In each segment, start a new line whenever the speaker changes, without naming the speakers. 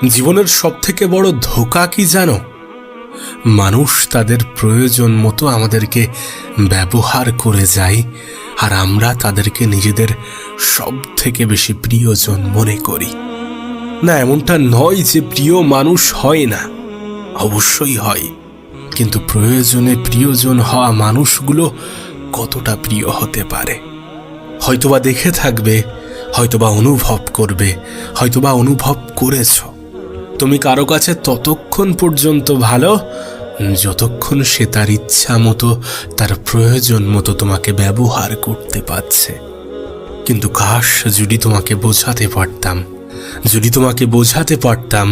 জীবনের সবথেকে বড় ধোঁকা কি জানো? মানুষ তাদের প্রয়োজন মতো আমাদেরকে ব্যবহার করে যায়, আর আমরা তাদেরকে নিজেদের সব থেকে বেশি প্রিয়জন মনে করি। না, এমনটা নয় যে প্রিয় মানুষ হয় না, অবশ্যই হয়, কিন্তু প্রয়োজনে প্রিয়জন হওয়া মানুষগুলো কতটা প্রিয় হতে পারে হয়তোবা দেখে থাকবে, হয়তোবা অনুভব করবে, হয়তোবা অনুভব করেছ। তুমি কারো কাছে ততক্ষণ পর্যন্ত ভালো যতক্ষণ সে তার ইচ্ছা মতো, তার প্রয়োজন মতো তোমাকে ব্যবহার করতে পারছে। কিন্তু কাশ যদি তোমাকে বোঝাতে পারতাম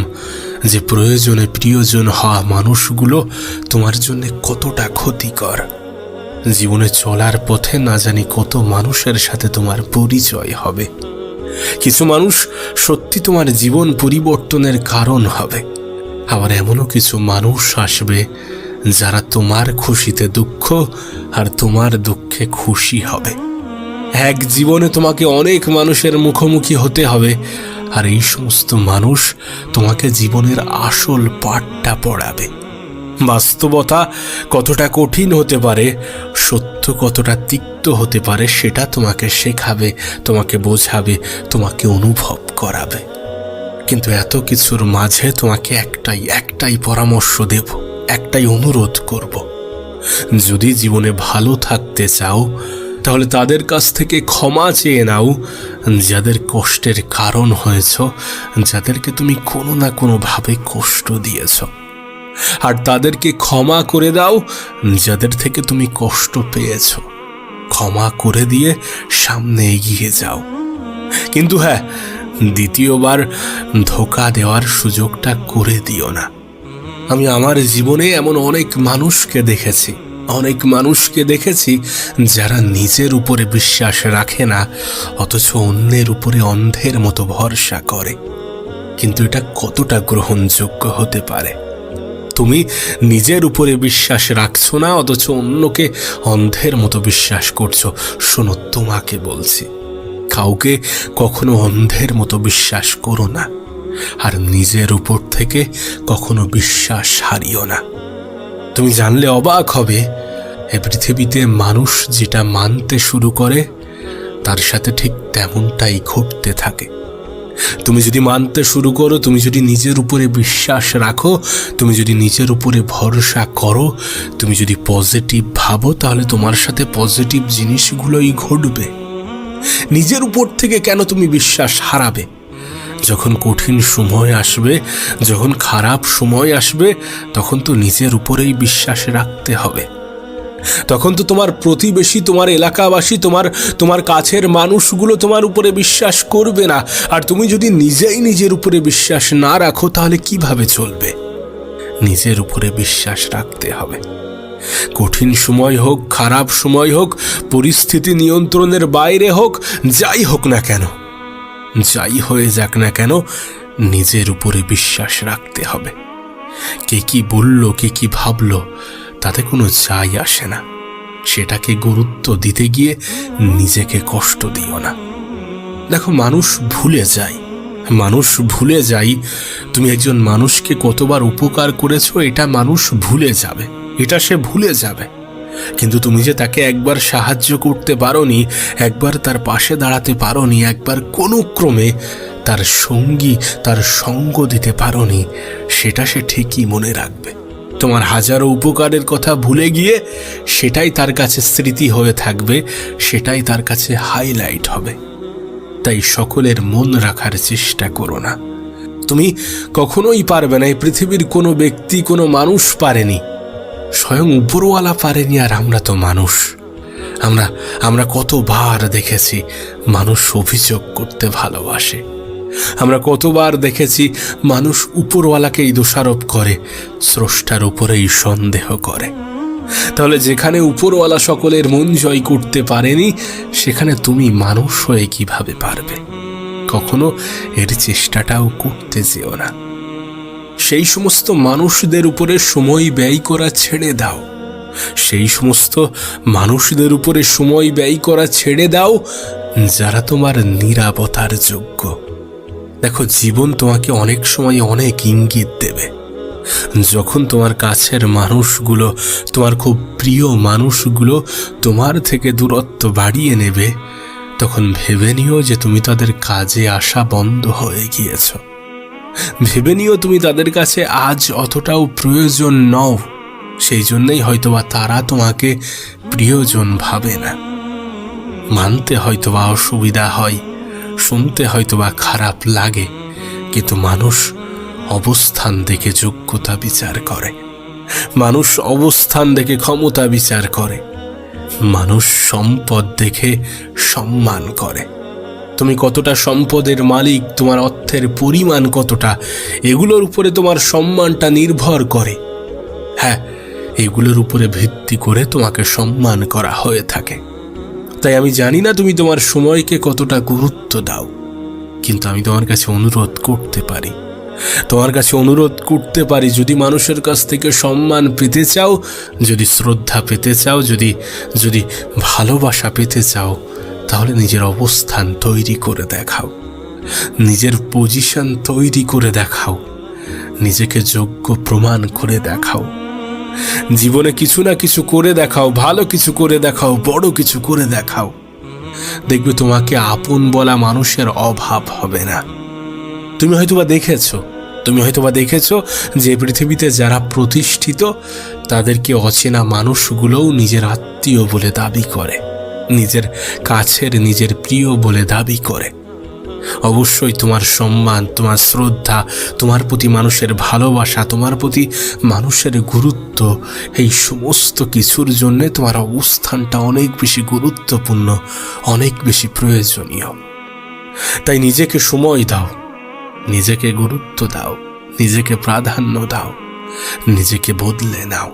যে প্রয়োজনে প্রিয়জন হওয়া মানুষগুলো তোমার জন্য কতটা ক্ষতিকর। জীবনে চলার পথে না জানি কত মানুষের সাথে তোমার পরিচয় হবে। কিছু মানুষ সত্যি তোমার জীবন পরিবর্তনের কারণ হবে, আবার এমনও কিছু মানুষ আসবে যারা তোমার খুশিতে দুঃখ আর তোমার দুঃখে খুশি হবে। এক জীবনে তোমাকে অনেক মানুষের মুখোমুখি হতে হবে, আর এই সমস্ত মানুষ তোমাকে জীবনের আসল পাঠটা পড়াবে। বাস্তবতা কতটা কঠিন হতে পারে, সত্য কতটা তিক্ত হতে পারে, সেটা তোমাকে শেখাবে, তোমাকে বোঝাবে, তোমাকে অনুভব করাবে। কিন্তু এত কিছুর মাঝে তোমাকে একটাই পরামর্শ দেব, একটাই অনুরোধ করব। যদি জীবনে ভালো থাকতে চাও তাহলে তাদের কাছ থেকে ক্ষমা চেয়ে নাও যাদের কষ্টের কারণ হয়েছ, যাদেরকে তুমি কোনো না কোনোভাবে কষ্ট দিয়েছ। আর তাদেরকে ক্ষমা করে দাও যাদের থেকে তুমি কষ্ট পেয়েছ। ক্ষমা করে দিয়ে সামনে এগিয়ে যাও। কিন্তু হ্যাঁ, দ্বিতীয়বার ধোঁকা দেওয়ার সুযোগটা করে দিও না। আমি আমার জীবনে এমন অনেক মানুষকে দেখেছি যারা নিজের উপরে বিশ্বাস রাখে না, অথচ অন্যের উপরে অন্ধের মতো ভরসা করে। কিন্তু এটা কতটা গ্রহণযোগ্য হতে পারে? তুমি নিজের উপরে বিশ্বাস রাখছো না, অথচ অন্যকে অন্ধের মতো বিশ্বাস করছো। শোনো, তোমাকে বলছি, কাউকে কখনো অন্ধের মতো বিশ্বাস করো না, আর নিজের উপর থেকে কখনো বিশ্বাস হারিও না। তুমি জানলে অবাক হবে, এ পৃথিবীতে মানুষ যেটা মানতে শুরু করে তার সাথে ঠিক তেমনটাই ঘটতে থাকে। তুমি যদি মানতে শুরু করো, তুমি যদি নিজের উপরে বিশ্বাস রাখো, তুমি যদি নিজের উপরে ভরসা করো, তুমি যদি পজিটিভ ভাবো, তাহলে তোমার সাথে পজিটিভ জিনিসগুলোই ঘটবে। নিজের উপর থেকে কেন তুমি বিশ্বাস হারাবে? যখন কঠিন সময় আসবে, যখন খারাপ সময় আসবে, তখন তো নিজের উপরেই বিশ্বাস রাখতে হবে। তখন তো তোমার প্রতিবেশী, তোমার এলাকাবাসী, তোমার কাছের মানুষগুলো তোমার উপরে বিশ্বাস করবে না। আর তুমি যদি নিজের উপরে বিশ্বাস না রাখো, তাহলে কিভাবে চলবে? নিজের উপরে বিশ্বাস রাখতে হবে। কঠিন সময় হোক, খারাপ সময় হোক, পরিস্থিতি নিয়ন্ত্রণের বাইরে হোক, যাই হোক না কেন, যাই হয়ে যাক না কেন, নিজের উপরে বিশ্বাস রাখতে হবে। কে কি বলল, কে কি ভাবলো, তাতে কোনো যায় আসে না। সেটাকে গুরুত্ব দিতে গিয়ে নিজেকে কষ্ট দিও না। দেখো, মানুষ ভুলে যায় তুমি একজন মানুষকে কতবার উপকার করেছো, এটা মানুষ ভুলে যাবে, এটা সে ভুলে যাবে। কিন্তু তুমি যে তাকে একবার সাহায্য করতে পারোনি, একবার তার পাশে দাঁড়াতে পারোনি, একবার কোনো ক্রমে তার সঙ্গ দিতে পারোনি, সেটা সে ঠিকই মনে রাখবে। তোমার হাজারো উপকারের কথা ভুলে গিয়ে সেটাই তার কাছে স্মৃতি হয়ে থাকবে, সেটাই তার কাছে হাইলাইট হবে। তাই সকলের মন রাখার চেষ্টা করো না। তুমি কখনোই পারবে না, এই পৃথিবীর কোনো ব্যক্তি, কোনো মানুষ পারেনি, স্বয়ং উপরওয়ালা পারেনি। আর আমরা তো মানুষ, আমরা কতবার দেখেছি মানুষ অভিযোগ করতে ভালোবাসে। আমরা কতবার দেখেছি মানুষ উপরওয়ালাকেই দোষারোপ করে, স্রষ্টার উপরেই সন্দেহ করে। তাহলে যেখানে উপরওয়ালা সকলের মন জয় করতে পারেনি, সেখানে তুমি মানুষ হয়ে কিভাবে পারবে? কখনো এর চেষ্টাটাও করতে যেও না। সেই সমস্ত মানুষদের উপরে সময় ব্যয় করা ছেড়ে দাও। সেই সমস্ত মানুষদের উপরে সময় ব্যয় করা ছেড়ে দাও যারা তোমার নীরবতার যোগ্য, দেখো, জীবন তোমাকে অনেক সময় অনেক ইঙ্গিত দেবে। যখন তোমার কাছের মানুষগুলো, তোমার খুব প্রিয় মানুষগুলো তোমার থেকে দূরত্ব বাড়িয়ে নেবে, তখন ভেবে নিও যে তুমি তাদের কাজে আসা বন্ধ হয়ে গিয়েছ। ভেবে নিও তুমি তাদের কাছে আজ অতটাও প্রয়োজন নও। সেই জন্যই হয়তোবা তারা তোমাকে প্রিয়জন ভাবে না। মানতে হয়তোবা অসুবিধা হয়, শুনতে হয়তোবা খারাপ লাগে, কিন্তু মানুষ অবস্থান দেখে যোগ্যতা বিচার করে, মানুষ অবস্থান দেখে ক্ষমতা বিচার করে, মানুষ সম্পদ দেখে সম্মান করে। তুমি কতটা সম্পদের মালিক, তোমার অর্থের পরিমাণ কতটা, এগুলোর উপরে তোমার সম্মানটা নির্ভর করে। হ্যাঁ, এগুলোর উপরে ভিত্তি করে তোমাকে সম্মান করা হয়ে থাকে। তাই আমি জানি না তুমি তোমার সময়কে কতটা গুরুত্ব দাও, কিন্তু আমি তোমার কাছে অনুরোধ করতে পারি, যদি মানুষের কাছ থেকে সম্মান পেতে চাও, যদি শ্রদ্ধা পেতে চাও, যদি ভালোবাসা পেতে চাও, তাহলে নিজের অবস্থান তৈরি করে দেখাও, নিজের পজিশন তৈরি করে দেখাও, নিজেকে যোগ্য প্রমাণ করে দেখাও। জীবনে কিছু না কিছু করে দেখাও, ভালো কিছু করে দেখাও, বড় কিছু করে দেখাও। দেখবে তোমাকে আপন বলা মানুষের অভাব হবে না। তুমি হয়তোবা দেখেছো যে পৃথিবীতে যারা প্রতিষ্ঠিত, তাদেরকে অচেনা মানুষগুলোও নিজের আত্মীয় বলে দাবি করে, নিজের কাছের, নিজের প্রিয় বলে দাবি করে। অবশ্যই তোমার সম্মান, তোমার শ্রদ্ধা, তোমার প্রতি মানুষের ভালোবাসা, তোমার প্রতি মানুষের গুরুত্ব, এই সমস্ত কিছুর জন্য তোমার অবস্থানটা অনেক বেশি গুরুত্বপূর্ণ, অনেক বেশি প্রয়োজনীয়। তাই নিজেকে সময় দাও, নিজেকে গুরুত্ব দাও, নিজেকে প্রাধান্য দাও, নিজেকে বদলে নাও,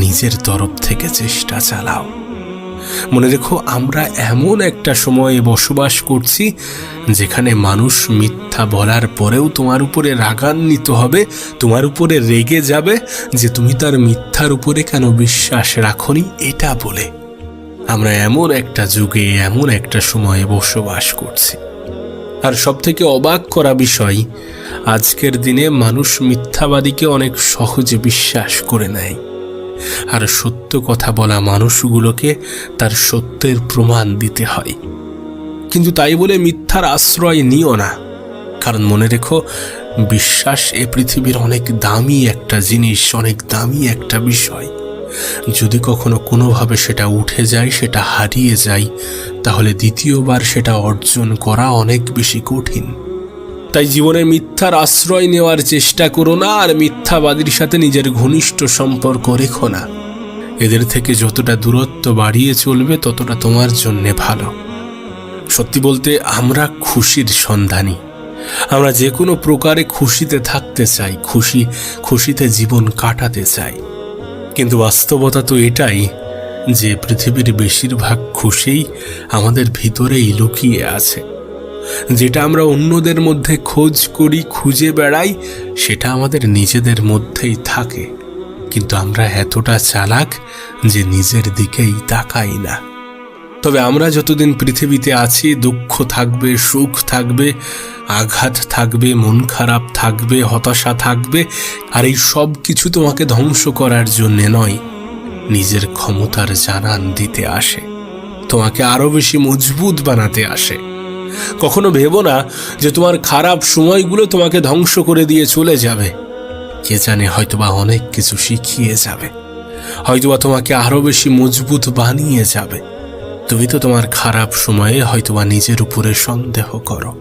নিজের তরফ থেকে চেষ্টা চালাও। মনে রেখো, আমরা এমন একটা সময়ে বসবাস করছি যেখানে মানুষ মিথ্যা বলার পরেও তোমার উপরে রাগান্বিত হবে, তোমার উপরে রেগে যাবে যে তুমি তার মিথ্যার উপরে কেন বিশ্বাস রাখোনি, এটা বলে। আমরা এমন একটা যুগে, এমন একটা সময়ে বসবাস করছি। আর সবথেকে অবাক করা বিষয়, আজকের দিনে মানুষ মিথ্যাবাদীকে অনেক সহজে বিশ্বাস করে নেয়, আর সত্য কথা বলা মানুষগুলোকে তার সত্যের প্রমাণ দিতে হয়। কিন্তু তাই বলে মিথ্যার আশ্রয় নিও না, কারণ মনে রেখো, বিশ্বাস এ পৃথিবীর অনেক দামি একটা জিনিস, অনেক দামি একটা বিষয়। যদি কখনো কোনোভাবে সেটা উঠে যায়, সেটা হারিয়ে যায়, তাহলে দ্বিতীয়বার সেটা অর্জন করা অনেক বেশি কঠিন। তাই জীবনে মিথ্যার আশ্রয় নেওয়ার চেষ্টা করো না, আর মিথ্যাবাদীর সাথে নিজের ঘনিষ্ঠ সম্পর্ক রেখো না। এদের থেকে যতটা দূরত্ব বাড়িয়ে চলবে, ততটা তোমার জন্যে ভালো। সত্যি বলতে, আমরা খুশির সন্ধানী। আমরা যে কোনো প্রকারে খুশিতে থাকতে চাই, খুশিতে জীবন কাটাতে চাই। কিন্তু বাস্তবতা তো এটাই যে পৃথিবীর বেশিরভাগ খুশিই আমাদের ভিতরেই লুকিয়ে আছে। যেটা আমরা অন্যদের মধ্যে খোঁজ করি, খুঁজে বেড়াই, সেটা আমাদের নিজেদের মধ্যেই থাকে। কিন্তু আমরা এতটা চালাক যে নিজের দিকেই তাকাই না। তবে আমরা যতদিন পৃথিবীতে আছি, দুঃখ থাকবে, সুখ থাকবে, আঘাত থাকবে, মন খারাপ থাকবে, হতাশা থাকবে। আর এই সব কিছু তোমাকে ধ্বংস করার জন্যে নয়, নিজের ক্ষমতার জানান দিতে আসে, তোমাকে আরো বেশি মজবুত বানাতে আসে। কখনো ভেবো না যে তোমার খারাপ সময়গুলো তোমাকে ধ্বংস করে দিয়ে চলে যাবে। কে জানে, হয়তোবা অনেক কিছু শিখিয়ে যাবে, হয়তোবা তোমাকে আরো বেশি মজবুত বানিয়ে যাবে। তুমি তো তোমার খারাপ সময়ে হয়তোবা নিজের উপরে সন্দেহ করো,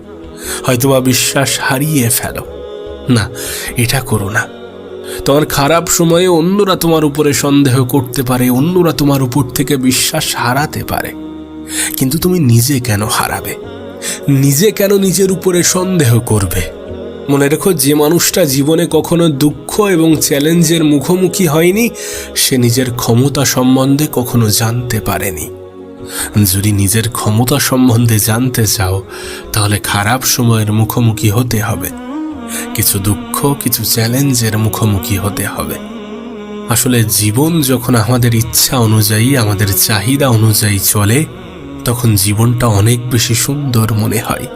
হয়তোবা বিশ্বাস হারিয়ে ফেলো। না, এটা করো না। তোমার খারাপ সময়ে অন্যরা তোমার উপরে সন্দেহ করতে পারে, অন্যরা তোমার উপর থেকে বিশ্বাস হারাতে পারে, কিন্তু তুমি নিজে কেন হারাবে? নিজে কেন নিজের উপরে সন্দেহ করবে? মনে রেখো, যে মানুষটা জীবনে কখনো দুঃখ এবং চ্যালেঞ্জের মুখোমুখি হয়নি, সে নিজের ক্ষমতা সম্বন্ধে কখনো জানতে পারেনি। যদি নিজের ক্ষমতা সম্বন্ধে জানতে চাও, তাহলে খারাপ সময়ের মুখোমুখি হতে হবে, কিছু দুঃখ, কিছু চ্যালেঞ্জের মুখোমুখি হতে হবে। আসলে জীবন যখন আমাদের ইচ্ছা অনুযায়ী, আমাদের চাহিদা অনুযায়ী চলে, তখন জীবনটা অনেক বেশি সুন্দর মনে হয়।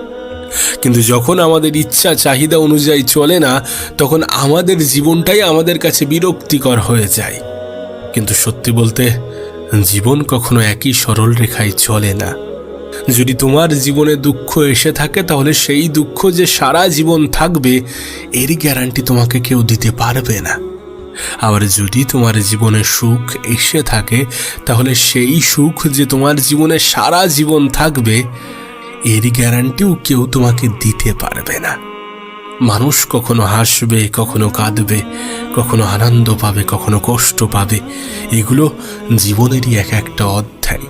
কিন্তু যখন আমাদের ইচ্ছা চাহিদা অনুযায়ী চলে না, তখন আমাদের জীবনটাই আমাদের কাছে বিরক্তিকর হয়ে যায়। কিন্তু সত্যি বলতে, জীবন কখনো একই সরল রেখায় চলে না। যদি তোমার জীবনে দুঃখ এসে থাকে, তাহলে সেই দুঃখ যে সারা জীবন থাকবে এর গ্যারান্টি তোমাকে কেউ দিতে পারবে না। আবার যদি তোমার জীবনে সুখ এসে থাকে, তাহলে সেই সুখ যে তোমার জীবনে সারা জীবন থাকবে এর গ্যারান্টিও কেউ তোমাকে দিতে পারবে না। মানুষ কখনো হাসবে, কখনো কাঁদবে, কখনো আনন্দ পাবে, কখনো কষ্ট পাবে। এগুলো জীবনেরই এক একটা অধ্যায়।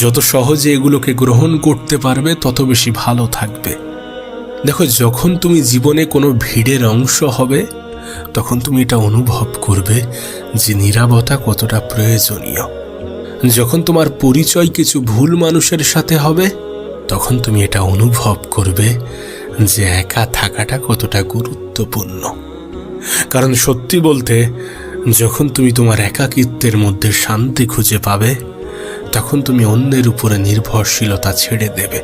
যত সহজে এগুলোকে গ্রহণ করতে পারবে, তত বেশি ভালো থাকবে। দেখো, যখন তুমি জীবনে কোনো ভিড়ের অংশ হবে, তখন তুমি এটা অনুভব করবে যে নীরবতা কতটা প্রয়োজনীয়। যখন তোমার পরিচয় কিছু ভুল মানুষের সাথে হবে, তখন তুমি এটা অনুভব করবে যে একা থাকাটা কতটা গুরুত্বপূর্ণ। কারণ সত্যি বলতে, যখন তুমি তোমার একাকিত্বের মধ্যে শান্তি খুঁজে পাবে, তখন তুমি অন্যের উপরে নির্ভরশীলতা ছেড়ে দেবে।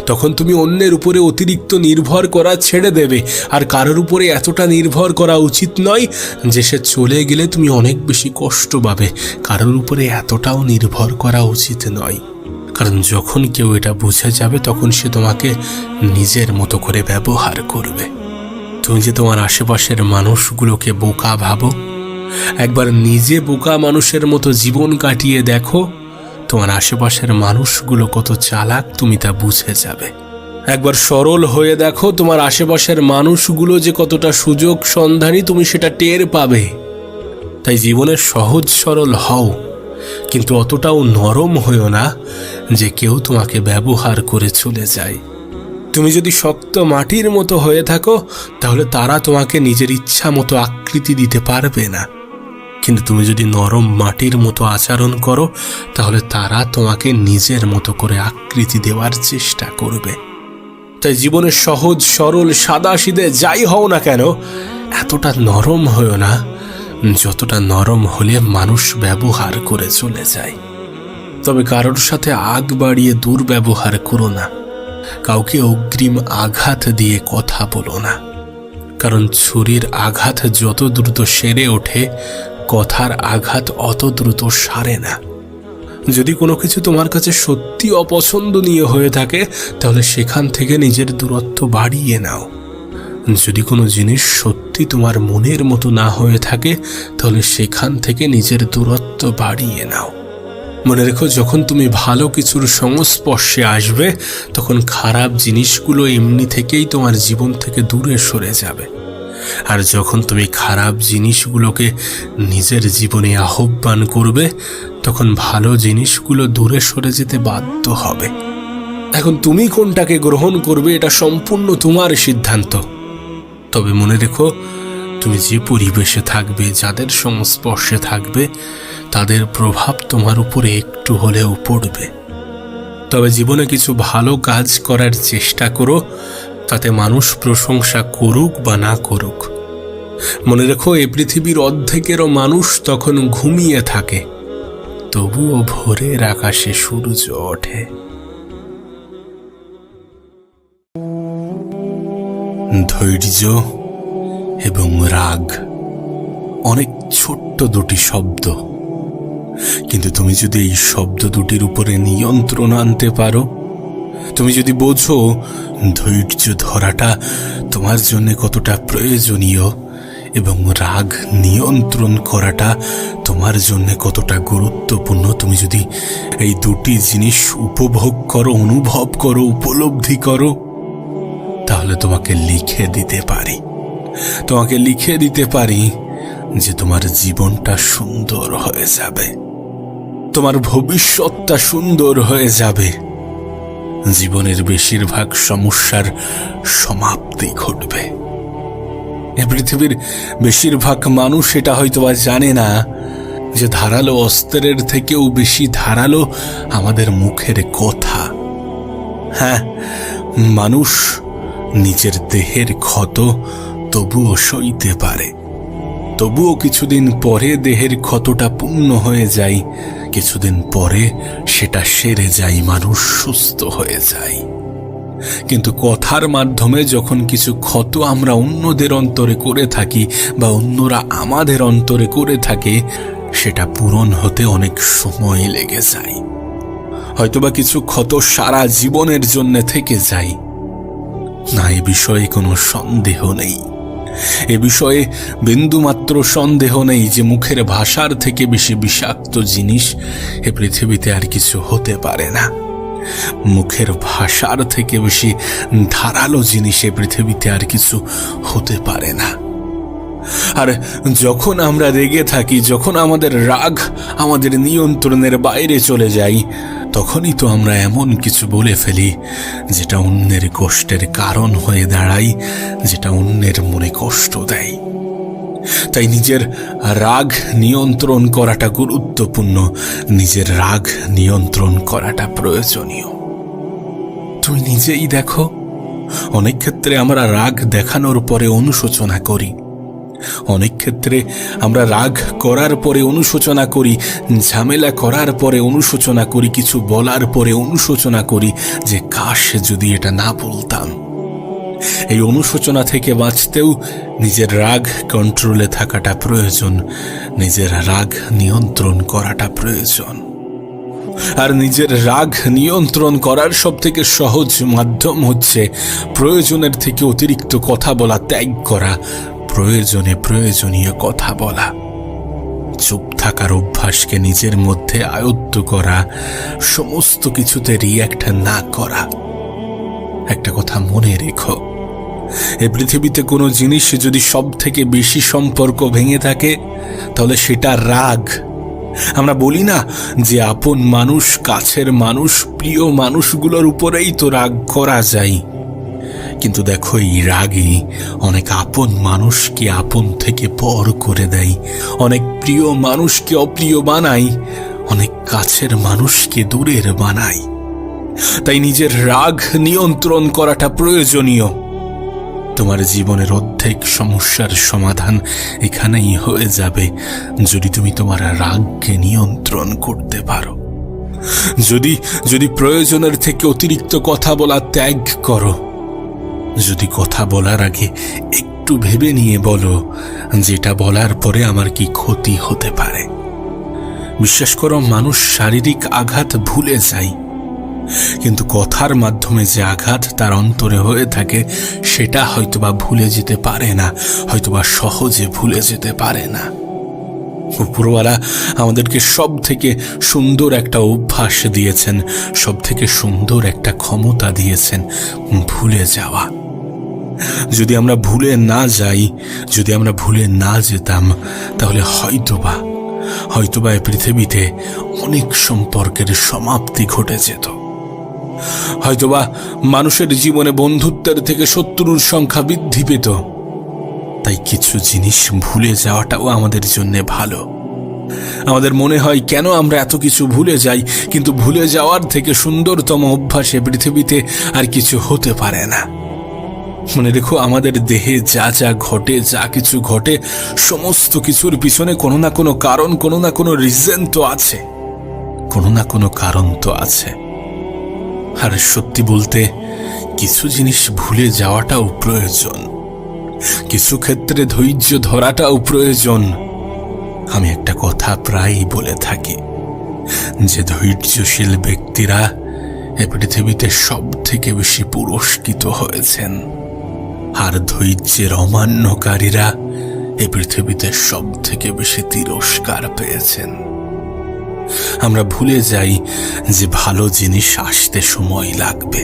তখন তুমি অন্যের উপরে অতিরিক্ত নির্ভর করা ছেড়ে দেবে। আর কারোর উপরে এতটা নির্ভর করা উচিত নয় যে সে চলে গেলে তুমি অনেক বেশি কষ্ট পাবে। কারোর উপরে এতটাও নির্ভর করা উচিত নয়, কারণ যখন কেউ এটা বুঝে যাবে, তখন সে তোমাকে নিজের মতো করে ব্যবহার করবে। তুমি যে তোমার আশেপাশের মানুষগুলোকে বোকা ভাবো, একবার নিজে বোকা মানুষের মতো জীবন কাটিয়ে দেখো, তোমার আশেপাশের মানুষগুলো কত চালাক তুমি তা বুঝে যাবে। একবার সরল হয়ে দেখো, তোমার আশেপাশের মানুষগুলো যে কতটা সুযোগ সন্ধানী তুমি সেটা টের পাবে। তাই জীবনের সহজ সরল হও, কিন্তু অতটাও নরম হইও না যে কেউ তোমাকে ব্যবহার করে চলে যায়। তুমি যদি শক্ত মাটির মতো হয়ে থাকো, তাহলে তারা তোমাকে নিজের ইচ্ছা মতো আকৃতি দিতে পারবে না। কিন্তু তুমি যদি নরম মাটির মতো আচরণ করো, তাহলে তারা তোমাকে নিজের মতো করে আকৃতি দেওয়ার চেষ্টা করবে। তাই জীবনের সহজ সরল সাদাসিধে যাই হও না কেন, এতটা নরম হও না যতটা নরম হলে মানুষ ব্যবহার করে চলে যায়। তবে কারোর সাথে আগ বাড়িয়ে দুর্ব্যবহার করো না। কাউকে অগ্রিম আঘাত দিয়ে কথা বলো না, কারণ ছুরির আঘাত যত দ্রুত সেরে ওঠে, কথার আঘাত অত দ্রুত সারে না। যদি কোনো কিছু তোমার কাছে সত্যি অপছন্দনীয় হয়ে থাকে, তাহলে সেখান থেকে নিজের দূরত্ব বাড়িয়ে নাও। যদি কোনো জিনিস সত্যি তোমার মনের মতো না হয়ে থাকে, তাহলে সেখান থেকে নিজের দূরত্ব বাড়িয়ে নাও। মনে রেখো, যখন তুমি ভালো কিছুর সংস্পর্শে আসবে, তখন খারাপ জিনিসগুলো এমনি থেকেই তোমার জীবন থেকে দূরে সরে যাবে। আর যখন তুমি খারাপ জিনিসগুলোকে নিজের জীবনে আহ্বান করবে, তখন ভালো জিনিসগুলো দূরে সরে যেতে বাধ্য হবে। এখন তুমি কোনটাকে গ্রহণ করবে, এটা সম্পূর্ণ তোমার সিদ্ধান্ত। তবে মনে রেখো, তুমি যে পরিবেশে থাকবে, যাদের সংস্পর্শে থাকবে, তাদের প্রভাব তোমার উপরে একটু হলেও পড়বে। তবে জীবনে কিছু ভালো কাজ করার চেষ্টা করো, তাতে মানুষ প্রশংসা করুক বা না করুক। মনে রেখো, এই পৃথিবীর অর্ধেকেরও মানুষ তখন ঘুমিয়ে থাকে, তবুও ভোরের আকাশে সূর্য ওঠে। ধৈর্য এবং রাগ অনেক ছোট্ট দুটি শব্দ, কিন্তু তুমি যদি এই শব্দ দুটির উপরে নিয়ন্ত্রণ আনতে পারো, তুমি যদি বোঝো ধৈর্য ধরাটা তোমার জন্য কতটা প্রয়োজনীয় এবং রাগ নিয়ন্ত্রণ করাটা তোমার জন্য কতটা গুরুত্বপূর্ণ, তুমি যদি এই দুটি জিনিস উপভোগ করো, অনুভব করো, উপলব্ধি করো, তাহলে তোমাকে লিখে দিতে পারি যে তোমার জীবনটা সুন্দর হয়ে যাবে, তোমার ভবিষ্যৎটা সুন্দর হয়ে যাবে। জীবনের বেশিরভাগ সমস্যার সমাপ্তি ঘটবে। এ পৃথিবীর বেশিরভাগ মানুষ এটা হয়তোবা জানে না যে ধারালো অস্ত্রের থেকেও বেশি ধারালো আমাদের মুখের কথা। হ্যাঁ, মানুষ নিজের দেহের ক্ষত তবুও সইতে পারে, তবুও কিছুদিন পরে দেহের ক্ষতটা পূর্ণ হয়ে যায়, কিছুদিন পরে সেটা সেরে যায়, মানুষ সুস্থ হয়ে যায়। কিন্তু কথার মাধ্যমে যখন কিছু ক্ষত আমরা অন্যদের অন্তরে করে থাকি বা অন্যরা আমাদের অন্তরে করে থাকে, সেটা পূরণ হতে অনেক সময় লেগে যায়। হয়তোবা কিছু ক্ষত সারা জীবনের জন্য থেকে যায় না, এ বিষয়ে কোনো সন্দেহ নেই। এ বিষয়ে বিন্দুমাত্র সন্দেহ নেই যে মুখের ভাষার থেকে বেশি বিষাক্ত জিনিস এ পৃথিবীতে আর কিছু হতে পারে না। মুখের ভাষার থেকে বেশি ধারালো জিনিস এ পৃথিবীতে আর কিছু হতে পারে না। আর যখন আমরা রেগে থাকি, যখন আমাদের রাগ আমাদের নিয়ন্ত্রণের বাইরে চলে যায়, তখনই তো আমরা এমন কিছু বলে ফেলি যেটা অন্যের কষ্টের কারণ হয়ে দাঁড়ায়, যেটা অন্যের মনে কষ্ট দেয়। তাই নিজের রাগ নিয়ন্ত্রণ করাটা গুরুত্বপূর্ণ, নিজের রাগ নিয়ন্ত্রণ করাটা প্রয়োজনীয়। তুমি নিজেই দেখো, অনেক ক্ষেত্রে আমরা রাগ দেখানোর পরে অনুশোচনা করি, অনেক ক্ষেত্রে আমরা রাগ করার পরে অনুশোচনা করি, ঝামেলা করার পরে অনুশোচনা করি, কিছু বলার পরে অনুশোচনা করি যে কাশ যদি এটা না বলতাম। এই অনুশোচনা থেকে বাঁচতেও নিজের রাগ কন্ট্রোলে থাকাটা প্রয়োজন, নিজের রাগ নিয়ন্ত্রণ করাটা প্রয়োজন। আর নিজের রাগ নিয়ন্ত্রণ করার সবথেকে সহজ মাধ্যম হচ্ছে প্রয়োজনের থেকে অতিরিক্ত কথা বলা ত্যাগ করা, প্রয়োজনে প্রয়োজনীয় কথা বলা, চুপ থাকার অভ্যাসকে নিজের মধ্যে আয়ত্ত করা, সমস্ত কিছুতে রিঅ্যাক্ট না করা। একটা কথা মনে রেখো, এ পৃথিবীতে কোনো জিনিস যদি সব থেকে বেশি সম্পর্ক ভেঙে থাকে তাহলে সেটা রাগ। আমরা বলি না যে আপন মানুষ, কাছের মানুষ, প্রিয় মানুষগুলোর উপরেই তো রাগ করা যায়, কিন্তু দেখো এই রাগই অনেক আপন মানুষকে আপন থেকে পর করে দেয়, অনেক প্রিয় মানুষকে অপ্রিয় বানায়, অনেক কাছের মানুষকে দূরের বানায়। তাই নিজের রাগ নিয়ন্ত্রণ করাটা প্রয়োজনীয়। তোমার জীবনের অর্ধেক সমস্যার সমাধান এখানেই হয়ে যাবে যদি তুমি তোমার রাগকে নিয়ন্ত্রণ করতে পারো। যদি প্রয়োজনের থেকে অতিরিক্ত কথা বলা ত্যাগ করো, যদি কথা বলার আগে একটু ভেবে নিয়ে বলো যেটা বলার পরে আমার কি ক্ষতি হতে পারে। বিশ্বাস করো, মানুষ শারীরিক আঘাত ভুলে যায়, কিন্তু কথার মাধ্যমে যে আঘাত তার অন্তরে হয়ে থাকে সেটা হয়তোবা ভুলে যেতে পারে না, হয়তোবা সহজে ভুলে যেতে পারে না। উপরওয়ালা আমাদেরকে সব থেকে সুন্দর একটা অভ্যাস দিয়েছেন, সব থেকে সুন্দর একটা ক্ষমতা দিয়েছেন, ভুলে যাওয়া। যদি আমরা ভুলে না যাই, যদি আমরা ভুলে না যেতাম, তাহলে হয়তোবা এই পৃথিবীতে অনেক সম্পর্কের সমাপ্তি ঘটে যেত। হয়তোবা মানুষের জীবনে বন্ধুত্বের থেকে শত্রুর সংখ্যা বৃদ্ধি পেত। তাই কিছু জিনিস ভুলে যাওয়াটাও আমাদের জন্য ভালো। আমাদের মনে হয় কেন আমরা এত কিছু ভুলে যাই, কিন্তু ভুলে যাওয়ার থেকে সুন্দরতম অভ্যাসে পৃথিবীতে আর কিছু হতে পারে না। মনে রেখো, আমাদের দেহে যা যা ঘটে, যা কিছু ঘটে, সমস্ত কিছুর পিছনে কোনো না কোনো কারণ, কোনো না কোনো রিজন তো আছে, কোনো না কোনো কারণ তো আছে। আর সত্যি বলতে কিছু জিনিস ভুলে যাওয়াটাও প্রয়োজন, কিছু ক্ষেত্রে ধৈর্য ধরাটাও প্রয়োজন। আমি একটা কথা প্রায়ই বলে থাকি যে ধৈর্যশীল ব্যক্তিরা এ পৃথিবীতে সব থেকে বেশি পুরস্কৃত হয়েছেন, আর ধৈর্যের অমান্যকারীরা এ পৃথিবীতে সব থেকে বেশি তিরস্কার পেয়েছেন। আমরা ভুলে যাই যে ভালো জিনিস আসতে সময় লাগবে,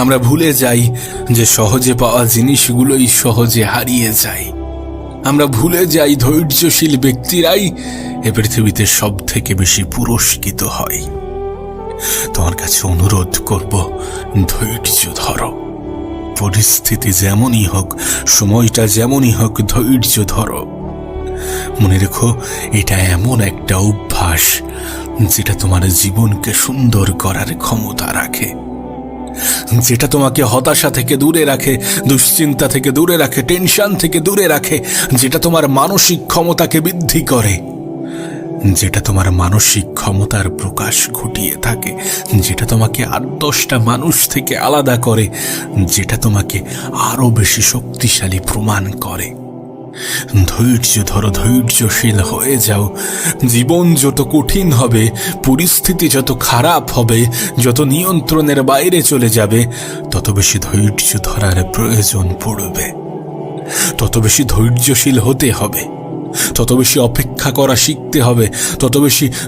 আমরা ভুলে যাই যে সহজে পাওয়া জিনিসগুলোই সহজে হারিয়ে যায়, আমরা ভুলে যাই ধৈর্যশীল ব্যক্তিরাই এ পৃথিবীতে সব থেকে বেশি পুরস্কৃত হয়। তোমার কাছে অনুরোধ করব, ধৈর্য ধরো। পরিস্থিতি যেমনই হোক, সময়টা যেমনই হোক, ধৈর্য ধরো। মনে রেখো, এটা এমন একটা অভ্যাস যেটা তোমার জীবনকে সুন্দর করার ক্ষমতা রাখে, যেটা তোমাকে হতাশা থেকে দূরে রাখে, দুশ্চিন্তা থেকে দূরে রাখে, টেনশন থেকে দূরে রাখে, যেটা তোমার মানসিক ক্ষমতাকে বৃদ্ধি করে, যেটা তোমার মানসিক ক্ষমতার প্রকাশ ঘটিয়ে থাকে, যেটা তোমাকে 8-10টা মানুষ থেকে আলাদা করে, যেটা তোমাকে আরো বেশি শক্তিশালী প্রমাণ করে। ধৈর্য ধরো, ধৈর্যশীল হয়ে যাও। জীবন যত কঠিন হবে, পরিস্থিতি যত খারাপ হবে, যত নিয়ন্ত্রণের বাইরে চলে যাবে, তত বেশি ধৈর্য ধরার প্রয়োজন পড়বে, তত বেশি ধৈর্যশীল হতে হবে, তত বেশি অপেক্ষা করা শিখতে হবে,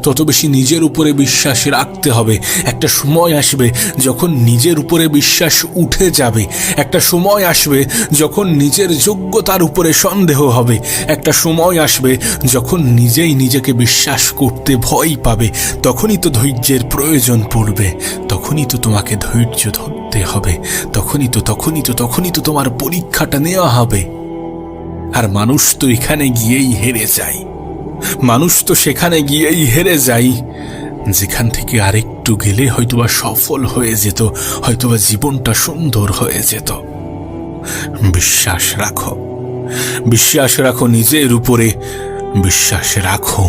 তত বেশি নিজের উপরে বিশ্বাস রাখতে হবে। একটা সময় আসবে যখন নিজের উপরে বিশ্বাস উঠে যাবে, একটা সময় আসবে যখন নিজের যোগ্যতার উপরে সন্দেহ হবে, একটা সময় আসবে যখন নিজেই নিজেকে বিশ্বাস করতে ভয় পাবে। তখনই তো ধৈর্যের প্রয়োজন পড়বে, তখনই তো তোমাকে ধৈর্য ধরতে হবে, তখনই তো তোমার পরীক্ষাটা নেওয়া হবে। আর মানুষ তো এখানে গিয়েই হেরে যায়, মানুষ তো সেখানে গিয়েই হেরে যায় যেখান থেকে আরেকটু গেলে হয়তোবা সফল হয়ে যেত, হয়তোবা জীবনটা সুন্দর হয়ে যেত। বিশ্বাস রাখো, বিশ্বাস রাখো নিজের উপরে, বিশ্বাস রাখো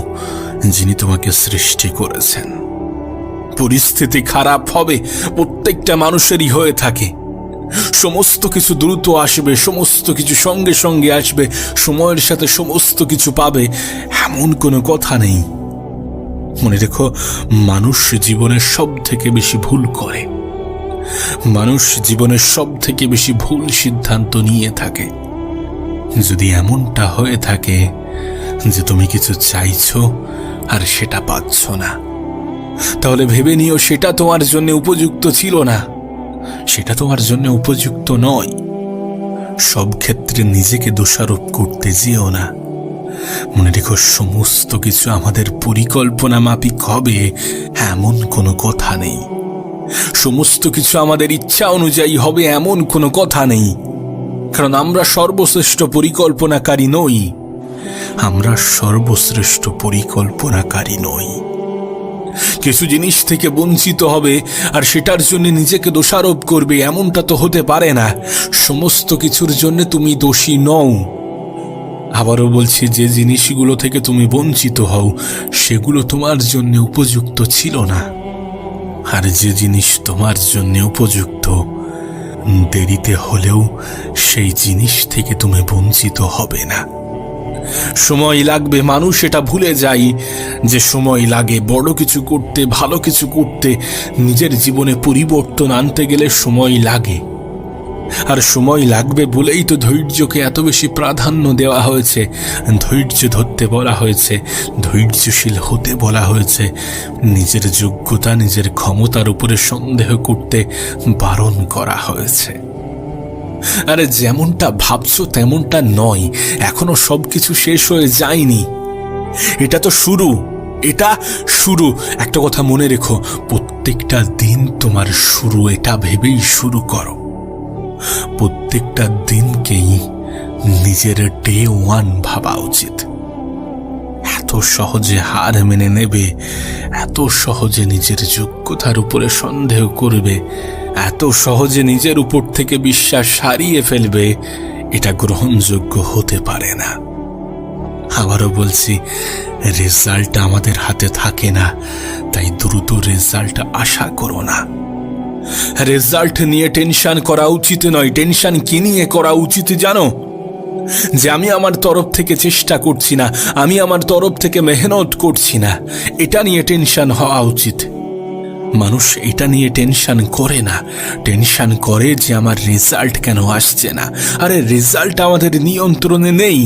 যিনি তোমাকে সৃষ্টি করেছেন। পরিস্থিতি খারাপ হবে, প্রত্যেকটা মানুষেরই হয়ে থাকে। সমস্ত কিছু দ্রুত আসবে, সমস্ত কিছু সঙ্গে সঙ্গে আসবে, সময়ের সাথে সমস্ত কিছু পাবে, এমন কোনো কথা নেই। মনে রেখো, মানুষ জীবনের সব থেকে বেশি ভুল করে, মানুষ জীবনের সব থেকে বেশি ভুল সিদ্ধান্ত নিয়ে থাকে। যদি এমনটা হয়ে থাকে যে তুমি কিছু চাইছো আর সেটা পাচ্ছ না, তাহলে ভেবে নিও সেটা তোমার জন্য উপযুক্ত ছিল না, সেটা তোমার জন্য উপযুক্ত নয়। সব ক্ষেত্রে নিজেকে দোষারোপ করতে যেও না। মনে রেখো, সমস্ত কিছু আমাদের পরিকল্পনা মাফিক হবে এমন কোনো কথা নেই, সমস্ত কিছু আমাদের ইচ্ছা অনুযায়ী হবে এমন কোনো কথা নেই। কারণ আমরা সর্বশ্রেষ্ঠ পরিকল্পনাকারী নই, আমরা সর্বশ্রেষ্ঠ পরিকল্পনাকারী নই। কিছু জিনিস থেকে বঞ্চিত হবে আর সেটার জন্য নিজেকে দোষারোপ করবে, এমনটা তো হতে পারে না। সমস্ত কিছুর জন্য তুমি দোষী নও। আবারও বলছি, যে জিনিসগুলো থেকে তুমি বঞ্চিত হও সেগুলো তোমার জন্য উপযুক্ত ছিল না, আর যে জিনিস তোমার জন্য উপযুক্ত, দেরিতে হলেও সেই জিনিস থেকে তুমি বঞ্চিত হবে না। সময় লাগবে, মানুষ এটা ভুলে যায় যে সময় লাগে বড় কিছু করতে, ভালো কিছু করতে, নিজের জীবনে পরিবর্তন আনতে গেলে সময় লাগে। আর সময় লাগবে বলেই তো ধৈর্যকে এত বেশি প্রাধান্য দেওয়া হয়েছে, ধৈর্য ধরতে বলা হয়েছে, ধৈর্যশীল হতে বলা হয়েছে, নিজের যোগ্যতা, নিজের ক্ষমতার উপরে সন্দেহ করতে বারণ করা হয়েছে। আরে যেমনটা ভাবছো তেমনটা নয়, এখনো সবকিছু শেষ হয়ে যায়নি, এটা তো শুরু, এটা শুরু। একটা কথা মনে রেখো, প্রত্যেকটা দিন তোমার শুরু, এটা ভেবেই শুরু করো। প্রত্যেকটা দিনকেই নিজের ডে 1 ভাবা উচিত। এত সহজে হার মেনে নেবে, এত সহজে নিজের যোগ্যতার উপরে সন্দেহ করবে, এত সহজে নিজের উপর থেকে বিশ্বাস হারিয়ে ফেলবে, এটা গ্রহণযোগ্য হতে পারে না। আবারও বলছি, রেজাল্ট আমাদের হাতে থাকে না, তাই দ্রুত রেজাল্ট আশা করো না। রেজাল্ট নিয়ে টেনশন করা উচিত নয়। টেনশন কি নিয়ে করা উচিত জানো? যে আমি আমার তরফ থেকে চেষ্টা করছি না, আমি আমার তরফ থেকে মেহনত করছি না, এটা নিয়ে টেনশন হওয়া উচিত। মানুষ এটা নিয়ে টেনশন করে না, টেনশন করে যে আমার রেজাল্ট কেন আসছে না। আরে রেজাল্ট আমাদের নিয়ন্ত্রণে নেই,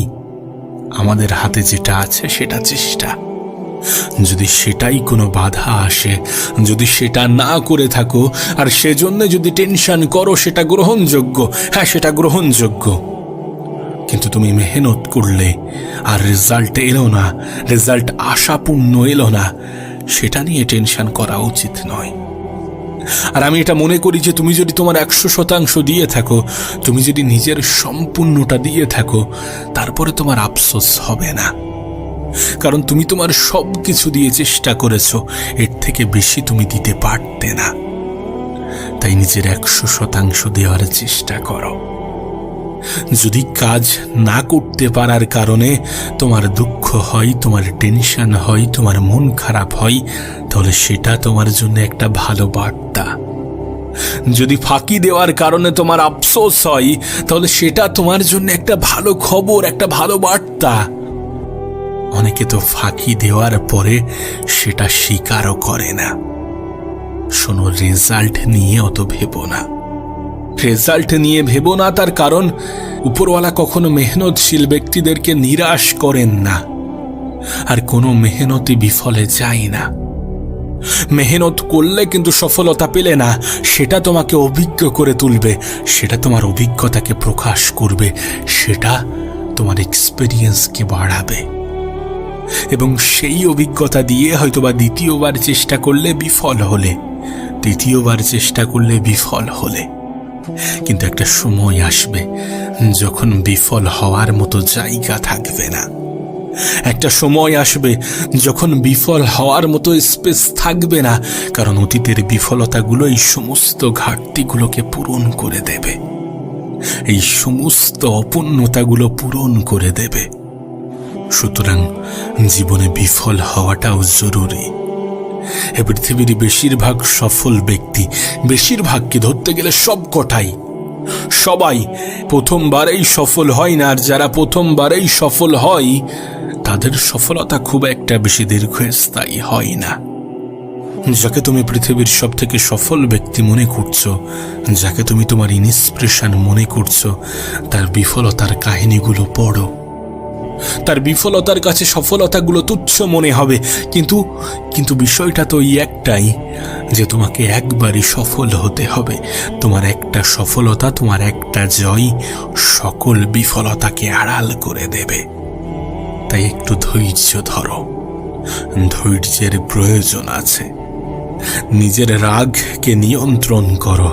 আমাদের হাতে যেটা আছে সেটা চেষ্টা। যদি সেটাই কোনো বাধা আসে, যদি সেটা না করে থাকো আর সেজন্য যদি টেনশন করো, সেটা গ্রহণযোগ্য, হ্যাঁ সেটা গ্রহণযোগ্য। কিন্তু তুমি মেহনত করলে আর রেজাল্ট এলো না, রেজাল্ট আশাপূর্ণ এলো না, সেটা নিয়ে টেনশন করা উচিত নয়। আর আমি এটা মনে করি যে তুমি যদি তোমার 100% দিয়ে থাকো, তুমি যদি নিজের সম্পূর্ণটা দিয়ে থাকো, তারপরে তোমার আফসোস হবে না। কারণ তুমি তোমার সব কিছু দিয়ে চেষ্টা করেছো, এর থেকে বেশি তুমি দিতে পারতে না। তাই নিজের 100% দেওয়ার চেষ্টা করো। যদি কাজ না করতে পারার কারণে তোমার দুঃখ হয়, তোমার টেনশন হয়, তোমার মন খারাপ হয়, তাহলে সেটা তোমার জন্য একটা ভালো বার্তা। যদি ফাঁকি দেওয়ার কারণে তোমার আফসোস হয়, তাহলে সেটা তোমার জন্য একটা ভালো খবর, একটা ভালো বার্তা। অনেকে তো ফাঁকি দেওয়ার পরে সেটা স্বীকারও করে না। শোনো, রেজাল্ট নিয়ে অত ভেবো না। রেজাল্ট নিয়ে ভেবো না, তার কারণ উপরওয়ালা কখনো মেহনতশীল ব্যক্তিদেরকে নিরাশ করেন না, আর কোনো মেহনতই বিফলে যায় না। মেহনত করলে কিন্তু সফলতা পেলে না, সেটা তোমাকে অভিজ্ঞ করে তুলবে, সেটা তোমার অভিজ্ঞতাকে প্রকাশ করবে, সেটা তোমার এক্সপেরিয়েন্সকে বাড়াবে, এবং সেই অভিজ্ঞতা দিয়ে হয়তোবা দ্বিতীয়বার চেষ্টা করলে বিফল হলে, তৃতীয়বার চেষ্টা করলে বিফল হলে। কিন্তু একটা সময় আসবে যখন বিফল হওয়ার মতো জায়গা থাকবে না। একটা সময় আসবে যখন বিফল হওয়ার মতো স্পেস থাকবে না, কারণ অতীতের বিফলতাগুলো এই সমস্ত ঘাটতিগুলোকে পূরণ করে দেবে, এই সমস্ত অপূর্ণতাগুলো পূরণ করে দেবে। সুতরাং জীবনে বিফল হওয়াটাও জরুরি। এ পৃথিবীর বেশিরভাগ সফল ব্যক্তি, বেশিরভাগকে ধরতে গেলে সবকটাই, সবাই প্রথমবারেই সফল হয় না। আর যারা প্রথমবারেই সফল হয়, তাদের সফলতা খুব একটা বেশি দীর্ঘস্থায়ী হয় না। যাকে তুমি পৃথিবীর সব থেকে সফল ব্যক্তি মনে করছো, যাকে তুমি তোমার ইন্সপিরেশন মনে করছো, তার বিফলতার কাহিনীগুলো পড়ো। তার বিফলতার কাছে সফলতাগুলো তুচ্ছ মনে হবে, কিন্তু বিষয়টা তো একটাই, যে তোমাকে একবারই সফল হতে হবে। তোমার একটা সফলতা, তোমার একটা জয় সকল বিফলতাকে আড়াল করে দেবে। তাই একটু ধৈর্য ধরো, ধৈর্যের প্রয়োজন আছে। নিজের রাগকে নিয়ন্ত্রণ করো,